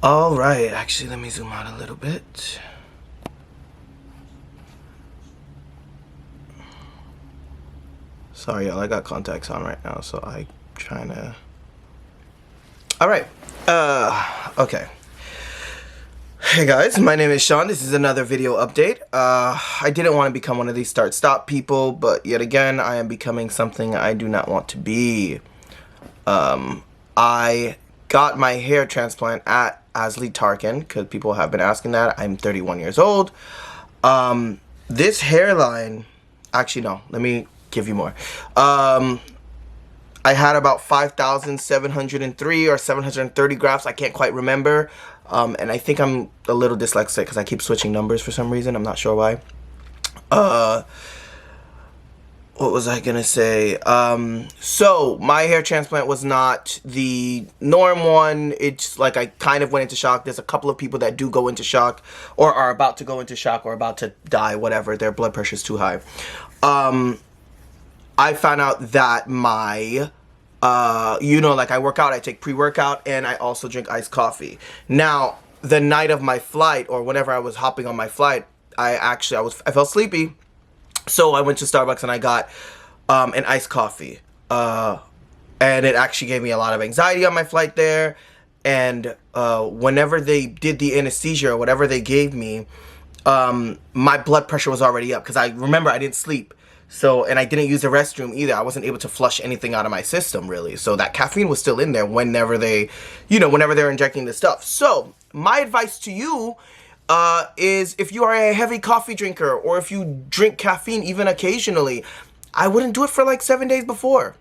All right, actually, let me zoom out a little bit. Sorry, y'all, I got contacts on right now, so I trying to. All right, okay. Hey guys, my name is Sean. This is another video update. I didn't want to become one of these start-stop people, but yet again, I am becoming something I do not want to be. I got my hair transplant at Asli Tarcan because people have been asking that. I'm 31 years old. This hairline, actually no, let me give you more. I had about 5,703 or 730 grafts. I can't quite remember. And I think I'm a little dyslexic because I keep switching numbers for some reason. I'm not sure why. What was I gonna say? So my hair transplant was not the norm one. It's like I kind of went into shock. There's a couple of people that do go into shock or are about to go into shock or about to die, whatever. Their blood pressure is too high. I found out that my, like I work out, I take pre-workout, and I also drink iced coffee. Now, the night of my flight, or whenever I was hopping on my flight, I felt sleepy. So I went to Starbucks and I got an iced coffee. And it actually gave me a lot of anxiety on my flight there. And whenever they did the anesthesia or whatever they gave me, my blood pressure was already up because I remember I didn't sleep. So, and I didn't use the restroom either. I wasn't able to flush anything out of my system, really. So that caffeine was still in there whenever they, whenever they're injecting the stuff. So, my advice to you is if you are a heavy coffee drinker or if you drink caffeine even occasionally, I wouldn't do it for like 7 days before.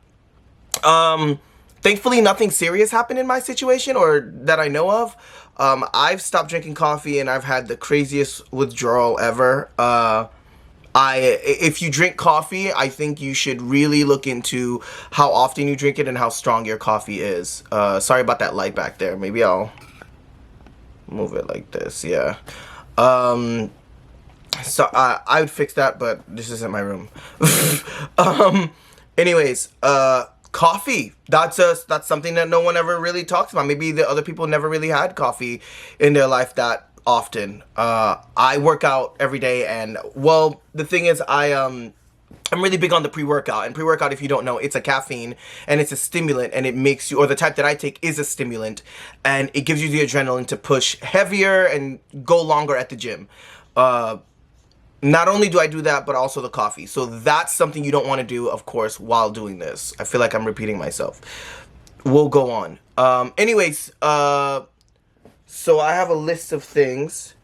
Thankfully, nothing serious happened in my situation or that I know of. I've stopped drinking coffee and I've had the craziest withdrawal ever. If you drink coffee, I think you should really look into how often you drink it and how strong your coffee is. Sorry about that light back there. Maybe I'll move it like this. Yeah. So I would fix that, but this isn't my room. Anyways, coffee. That's something that no one ever really talks about. Maybe the other people never really had coffee in their life that often. I work out every day, and well, the thing is, I'm really big on the pre-workout. And pre-workout, if you don't know, it's a caffeine and it's a stimulant, and it makes you, or the type that I take is a stimulant, and it gives you the adrenaline to push heavier and go longer at the gym. Not only do I do that, but also the coffee. So that's something you don't want to do, of course, while doing this. I feel like I'm repeating myself. We'll go on. Anyways, so I have a list of things.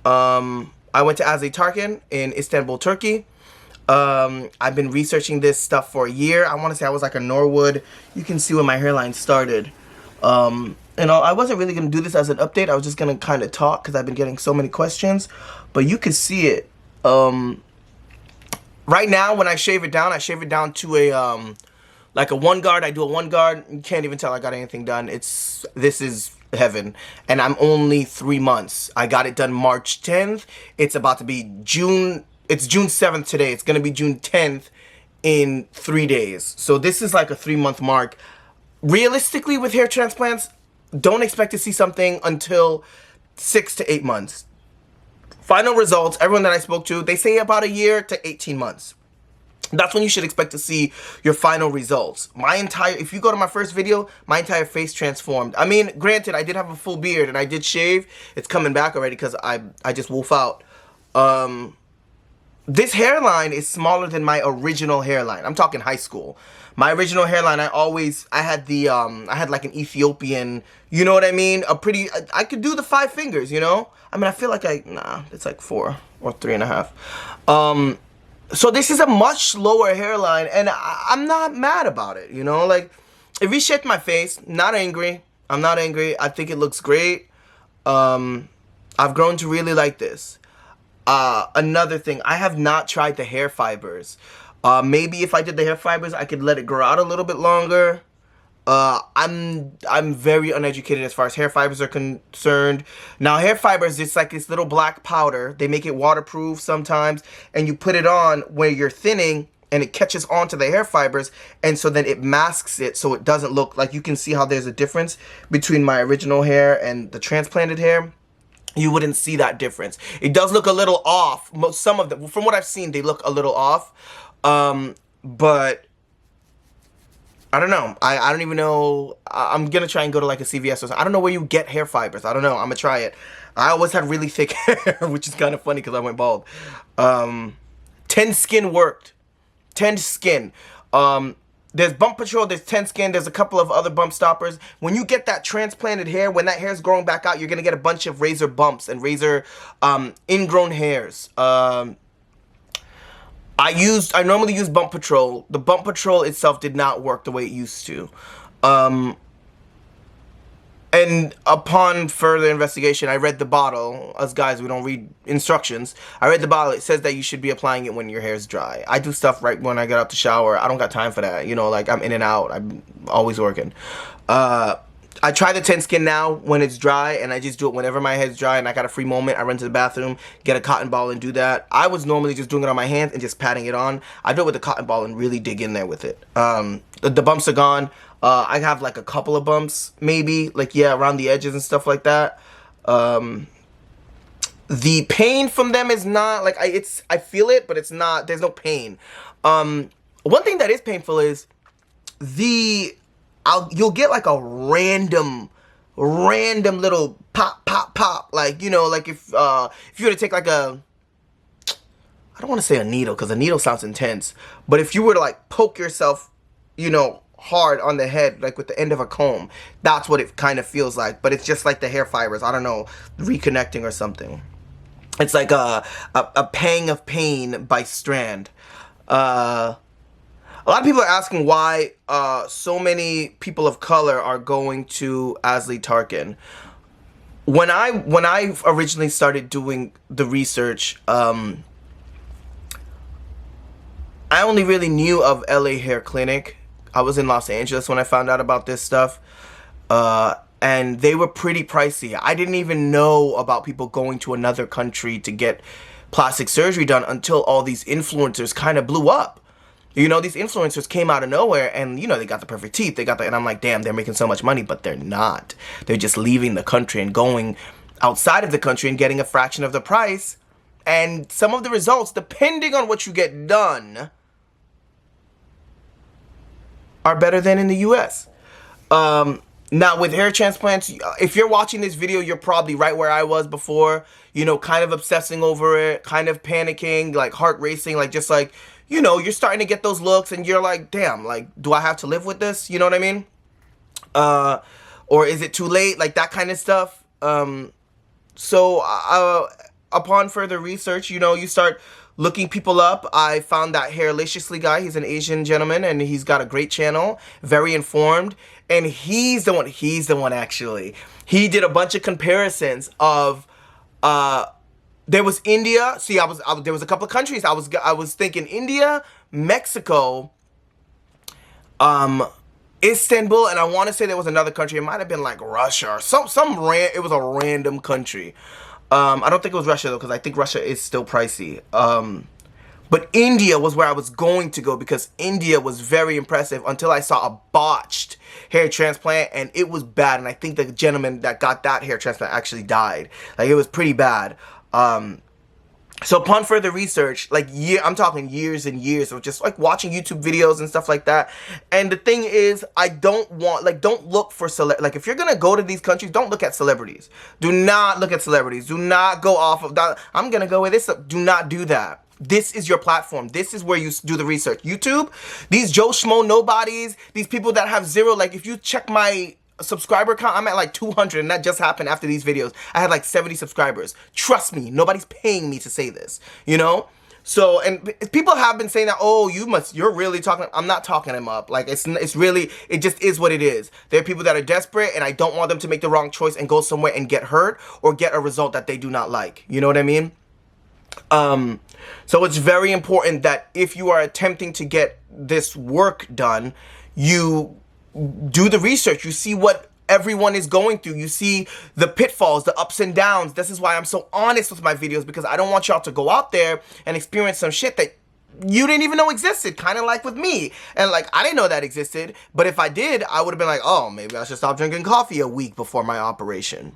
I went to Asli Tarcan in Istanbul, Turkey. I've been researching this stuff for a year. I want to say I was like a Norwood. You can see where my hairline started. I wasn't really going to do this as an update. I was just going to kind of talk because I've been getting so many questions. But you can see it. Right now, when I shave it down to a, like a one guard. I do a one guard. You can't even tell I got anything done. This is heaven. And I'm only 3 months. I got it done March 10th. It's about to be June. It's June 7th today. It's going to be June 10th in 3 days. So this is like a 3-month mark. Realistically, with hair transplants, don't expect to see something until 6 to 8 months. Final results, everyone that I spoke to, they say about a year to 18 months. That's when you should expect to see your final results. If you go to my first video, my entire face transformed. I mean, granted, I did have a full beard and I did shave. It's coming back already because I just wolf out. This hairline is smaller than my original hairline. I'm talking high school. My original hairline, I had like an Ethiopian, you know what I mean? I could do the 5 fingers, you know? I mean, I feel like it's like 4 or 3.5. So this is a much lower hairline, and I'm not mad about it, you know? Like, it reshaped my face. Not angry. I'm not angry. I think it looks great. I've grown to really like this. Another thing, I have not tried the hair fibers. Maybe if I did the hair fibers, I could let it grow out a little bit longer. I'm very uneducated as far as hair fibers are concerned. Now, hair fibers, it's like this little black powder. They make it waterproof sometimes, and you put it on where you're thinning, and it catches onto the hair fibers, and so then it masks it so it doesn't look like, you can see how there's a difference between my original hair and the transplanted hair. You wouldn't see that difference. It does look a little off. Some of them, from what I've seen, they look a little off. But I don't know. I don't even know. I'm going to try and go to like a CVS or something. I don't know where you get hair fibers. I don't know. I'm going to try it. I always had really thick hair, which is kind of funny because I went bald. 10 Skin worked. 10 Skin. There's Bump Patrol, there's 10 Skin, there's a couple of other bump stoppers. When you get that transplanted hair, when that hair is growing back out, you're going to get a bunch of razor bumps and razor ingrown hairs. I normally use Bump Patrol. The Bump Patrol itself did not work the way it used to. And upon further investigation, I read the bottle. Us guys, we don't read instructions. I read the bottle. It says that you should be applying it when your hair's dry. I do stuff right when I get out the shower. I don't got time for that. You know, like I'm in and out. I'm always working. I try the 10 Skin now when it's dry, and I just do it whenever my head's dry and I got a free moment. I run to the bathroom, get a cotton ball and do that. I was normally just doing it on my hands and just patting it on. I do it with a cotton ball and really dig in there with it. The bumps are gone. I have like a couple of bumps, maybe, like, yeah, around the edges and stuff like that. The pain from them is not, like, I feel it, but it's not, there's no pain. One thing that is painful is you'll get like a random little pop, like, you know, like if you were to take like I don't want to say a needle, because a needle sounds intense, but if you were to like poke yourself, you know, hard on the head, like with the end of a comb, that's what it kind of feels like. But it's just like the hair fibers, I don't know, reconnecting or something. It's like a pang of pain by strand. A lot of people are asking why so many people of color are going to Asli Tarcan. When I originally started doing the research, I only really knew of LA Hair Clinic. I was in Los Angeles when I found out about this stuff, and they were pretty pricey. I didn't even know about people going to another country to get plastic surgery done until all these influencers kind of blew up. You know, these influencers came out of nowhere, and, you know, they got the perfect teeth. And I'm like, damn, they're making so much money, but they're not. They're just leaving the country and going outside of the country and getting a fraction of the price. And some of the results, depending on what you get done, are better than in the US. Now with hair transplants, if you're watching this video, you're probably right where I was before, you know, kind of obsessing over it, kind of panicking, like heart racing, like just like, you know, you're starting to get those looks and you're like, damn, like, do I have to live with this? You know what I mean? Or is it too late? Like that kind of stuff. So upon further research, you know, you start looking people up. I found that Hairliciously guy. He's an Asian gentleman, and he's got a great channel, very informed, and he's the one actually. He did a bunch of comparisons of there was India. See, there was a couple of countries. I was thinking India, Mexico, Istanbul, and I want to say there was another country. It might have been like Russia or it was a random country. I don't think it was Russia though, because I think Russia is still pricey. But India was where I was going to go, because India was very impressive until I saw a botched hair transplant, and it was bad. And I think the gentleman that got that hair transplant actually died. Like, it was pretty bad. So upon further research, like I'm talking years and years of just like watching YouTube videos and stuff like that. And the thing is, I don't look for like, if you're gonna go to these countries, don't look at celebrities. Do not look at celebrities. Do not go off of that. I'm gonna go with this. Do not do that. This is your platform. This is where you do the research. YouTube, these Joe Schmo nobodies, these people that have zero, like if you check my subscriber count, I'm at like 200, and that just happened after these videos. I had like 70 subscribers. Trust me, nobody's paying me to say this, you know? So, and people have been saying that, oh, you're really talking, I'm not talking them up. Like, it's really, it just is what it is. There are people that are desperate, and I don't want them to make the wrong choice and go somewhere and get hurt or get a result that they do not like. You know what I mean? So it's very important that if you are attempting to get this work done, you do the research. You see what everyone is going through. You see the pitfalls, the ups and downs. This is why I'm so honest with my videos, because I don't want y'all to go out there and experience some shit that you didn't even know existed, kind of like with me. And like, I didn't know that existed, but if I did, I would have been like, oh, maybe I should stop drinking coffee a week before my operation.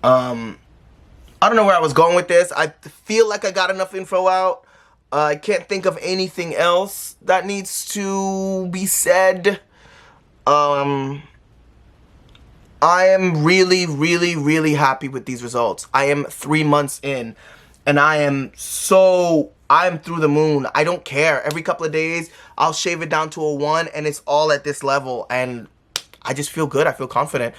I don't know where I was going with this. I feel like I got enough info out. I can't think of anything else that needs to be said. I am really, really, really happy with these results. I am 3 months in, and I'm through the moon. I don't care. Every couple of days, I'll shave it down to a 1, and it's all at this level, and I just feel good. I feel confident.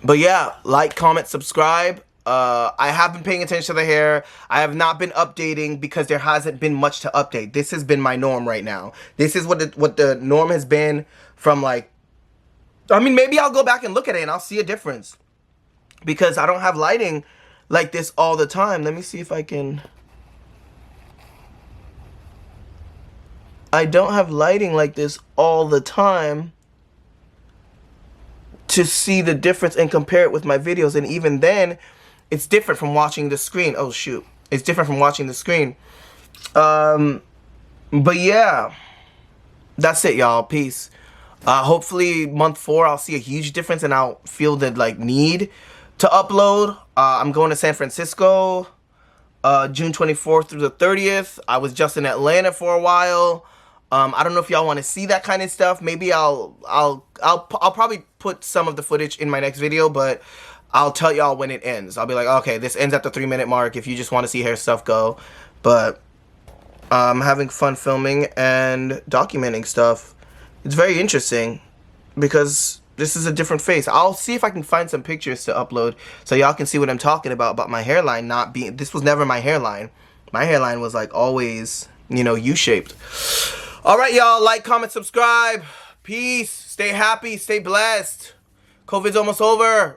But yeah, like, comment, subscribe. I have been paying attention to the hair. I have not been updating because there hasn't been much to update. This has been my norm right now. This is what the norm has been from, like, I mean, maybe I'll go back and look at it and I'll see a difference. Because I don't have lighting like this all the time. Let me see if I can. I don't have lighting like this all the time to see the difference and compare it with my videos. And even then, it's different from watching the screen. Oh shoot, it's different from watching the screen. But yeah, that's it, y'all. Peace. Hopefully month 4 I'll see a huge difference and I'll feel the like need to upload. I'm going to San Francisco June 24th through the 30th. I was just in Atlanta for a while. I don't know if y'all want to see that kind of stuff. Maybe I'll probably put some of the footage in my next video, but I'll tell y'all when it ends. I'll be like, okay, this ends at the 3-minute mark. If you just want to see hair stuff, go. But I'm having fun filming and documenting stuff. It's very interesting because this is a different face. I'll see if I can find some pictures to upload so y'all can see what I'm talking about my hairline not being, this was never my hairline. My hairline was like always, you know, U-shaped. All right, y'all, like, comment, subscribe. Peace. Stay happy. Stay blessed. COVID's almost over.